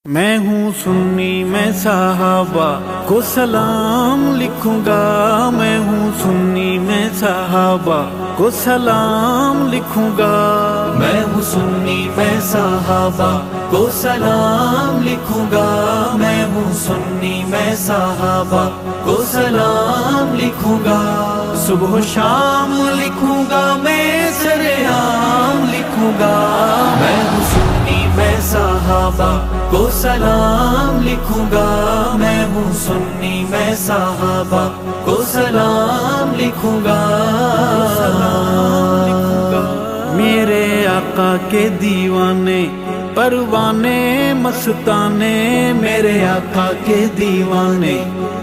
میں ہوں سنی میں صحابہ کو سلام لکھوں گا، میں ہوں سنی میں صحابہ کو سلام لکھوں گا، میں ہوں سنی میں صحابہ کو سلام لکھوں گا، میں ہوں سنی میں صحابہ کو سلام لکھوں گا، صبح و شام لکھوں گا، میں سرعام لکھوں گا، میں ہوں سنی میں صحابہ کو سلام لکھوں گا، میں ہوں سنی میں صحابہ کو سلام لکھوں گا، میرے آقا کے دیوانے پروانے مستانے، میرے آقا کے دیوانے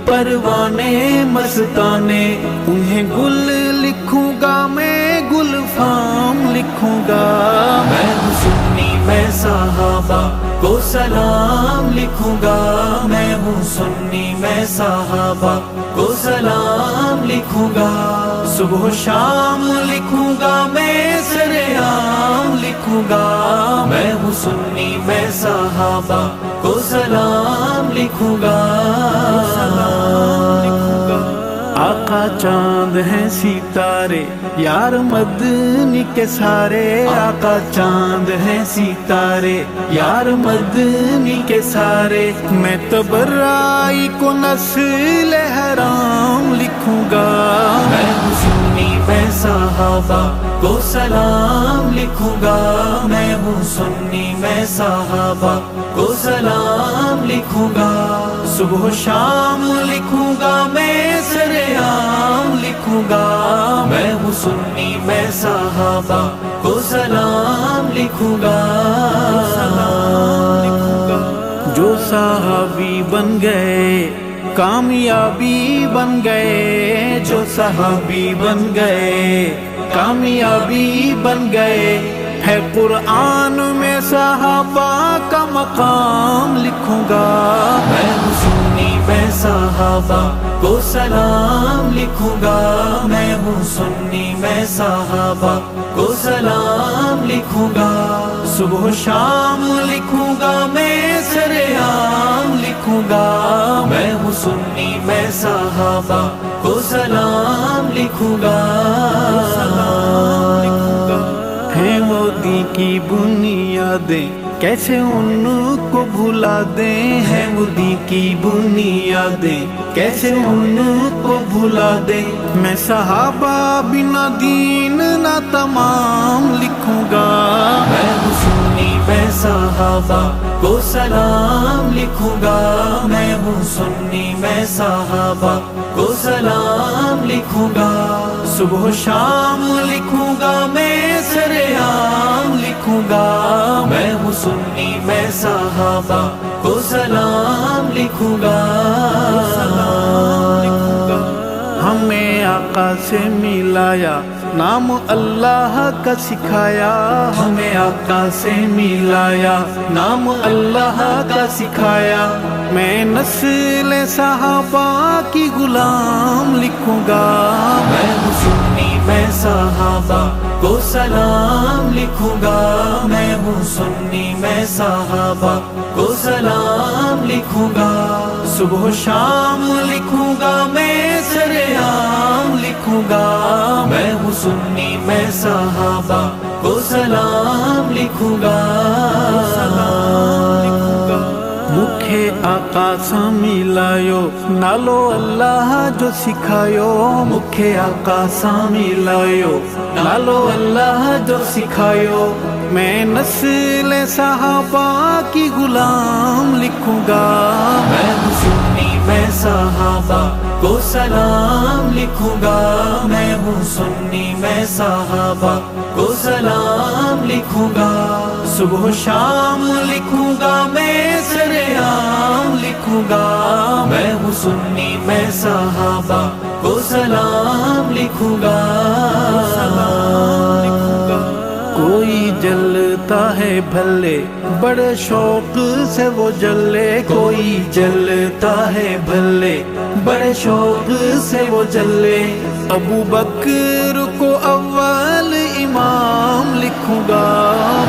پروانے مستانے، انہیں گل لکھوں گا، میں گل فام لکھوں گا، میں ہوں سنی میں صحابہ کو سلام لکھوں گا، میں ہوں سنی میں صحابہ کو سلام لکھوں گا، صبح و شام لکھوں گا، میں سرعام لکھوں گا، میں ہوں سنی میں صحابہ کو سلام لکھوں گا، آقا چاند ہیں ستارے یار مدنی کے سارے، آقا چاند ہیں ستارے یار مدنی کے سارے، میں تبرائی کو نسل حرام لکھوں گا، میں ہوں سنی میں صحابہ کو سلام لکھوں گا، میں ہوں سنی میں صحابہ کو سلام لکھوں گا، صبح و شام لکھوں گا، میں سرعام لکھوں گا، میں ہوں سنی میں صحابہ کو سلام لکھوں گا، جو صحابی بن گئے کامیابی بن گئے، جو صحابی بن گئے کامیابی بن گئے، ہے قرآن میں صحابہ کا مقام لکھوں گا، میں ہوں سنی میں صحابہ کو سلام لکھوں گا، میں ہوں سنی میں صحابہ کو سلام لکھوں گا، صبح و شام لکھوں گا، میں سرعام لکھوں گا، میں ہوں سنی میں صحابہ کو سلام لکھوں گا، ہیں وہ دین کی بنیادیں کیسے ان کو بھلا دیں، ہیں وہ دین کی بنیادیں کیسے ان کو بھلا دیں، میں صحابہ بنا دین نہ تمام لکھوں گا، میں ہوں سنی میں صحابہ کو سلام لکھوں گا، میں ہوں سنی میں صحابہ کو سلام لکھوں گا، صبح و شام لکھوں گا، میں سرعام لکھوں گا، میں ہوں سنی میں صحابہ کو سلام لکھوں گا، ہمیں آقا سے ملایا نام اللہ کا سکھایا، ہمیں آقا سے ملایا نام اللہ کا سکھایا، میں نسل صحابہ کی غلام لکھوں گا، میں ہوں سنی میں صحابہ کو سلام لکھوں گا، میں ہوں سنی میں صحابہ کو سلام لکھوں گا، صبح و شام لکھوں گا، میں سرعام لکھوں گا، میں ہوں سنی میں صحابہ کو سلام لکھوں گا، مکھے آقا سا ملایو نالو اللہ جو سکھایو، مکھے آقا سا ملایو نالو اللہ جو سکھایو، میں نسل صحابہ کی غلام لکھوں گا، میں ہوں سنی میں صحابہ کو سلام لکھوں گا، میں ہوں سنی میں صحابہ کو سلام لکھوں گا، صبح و شام لکھوں گا، میں سرعام لکھوں گا، میں ہوں سنی میں صحابہ کو سلام لکھوں گا، کوئی جلتا ہے بھلے بڑے شوق سے وہ جلے، کوئی جلتا ہے بھلے بڑے شوق سے وہ جلے، ابو بکر کو اول امام لکھوں گا،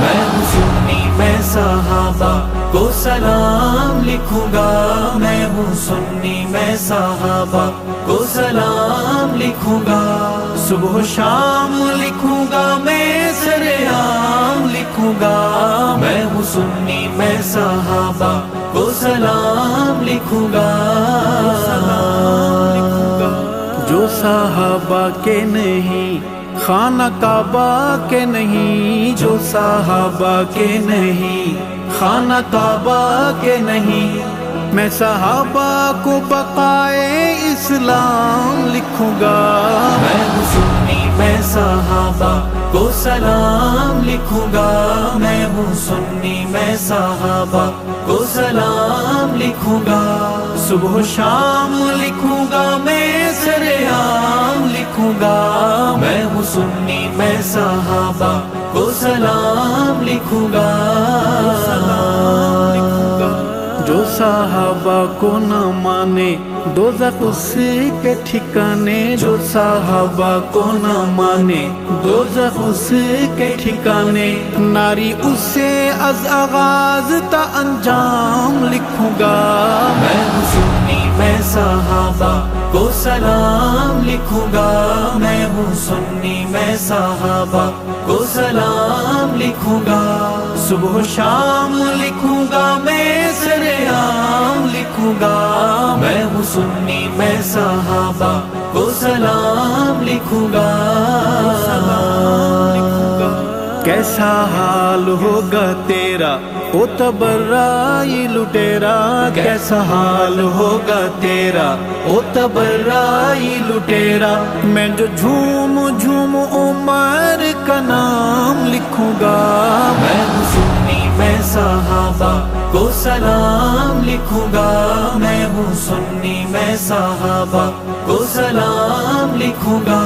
میں ہوں سنی میں صحابہ کو سلام لکھوں گا، میں ہوں سنی میں صحابہ کو سلام لکھوں گا، صبح و شام لکھوں گا میں سرعام لکھوں گا، میں ہوں سنی میں صحابہ کو سلام لکھوں گا، جو صحابہ کے نہیں خانہ کعبہ کے نہیں، جو صحابہ کے نہیں خانہ کعبہ کے نہیں، میں صحابہ کو بقائے اسلام لکھوں گا، میں ہوں سنی میں صحابہ کو سلام لکھوں گا، میں ہوں سنی میں صحابہ کو سلام لکھوں گا، صبح و شام لکھوں گا میں سرعام لکھوں گا، میں ہوں سنی میں صحابہ کو سلام لکھوں گا، جو صحابہ کو نہ مانے دوزخ اس کے ٹھکانے، جو صحابہ کو نہ مانے دوزخ اس کے ٹھکانے، ناری اسے از آغاز تا انجام لکھوں گا، میں ہوں سنی میں صحابہ کو سلام لکھوں گا، میں ہوں سنی میں صحابہ کو سلام لکھوں گا، صبح و شام لکھوں گا میں سرعام لکھوں گا، میں ہوں سنی میں صحابہ کو سلام لکھوں گا، کیسا حال ہوگا تیرا او تبرائی لٹیرا، کیسا حال ہوگا تیرا او تبرائی لٹیرا، میں جو جھوم جھوم عمر کا نام لکھوں گا، میں ہوں سنی میں صحابہ کو سلام لکھوں گا، میں ہوں سنی میں صحابہ کو سلام لکھوں گا،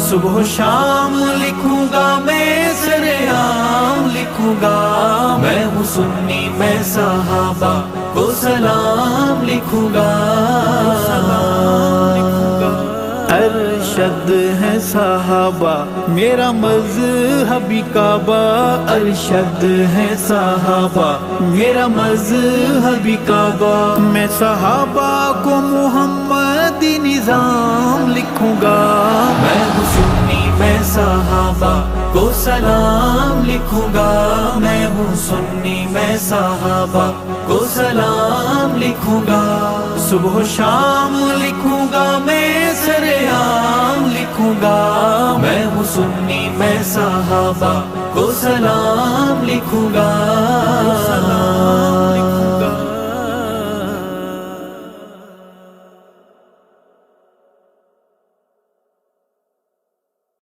صبح و شام لکھوں گا میں سرعام لکھوں گا، میں ہوں سنی میں صحابہ کو سلام لکھوں گا، ارشد ہے صحابہ میرا مذہبی کعبہ، ارشد ہے صحابہ میرا مذہبی کعبہ، میں صحابہ کو محمدی نظام لکھوں گا، میں ہوں سنی میں صحابہ کو سلام لکھوں گا، میں ہوں سنی میں صحابہ کو سلام لکھوں گا، صبح و شام لکھوں گا میں سرعام لکھوں گا، میں ہوں سنی میں صحابہ کو سلام لکھوں گا۔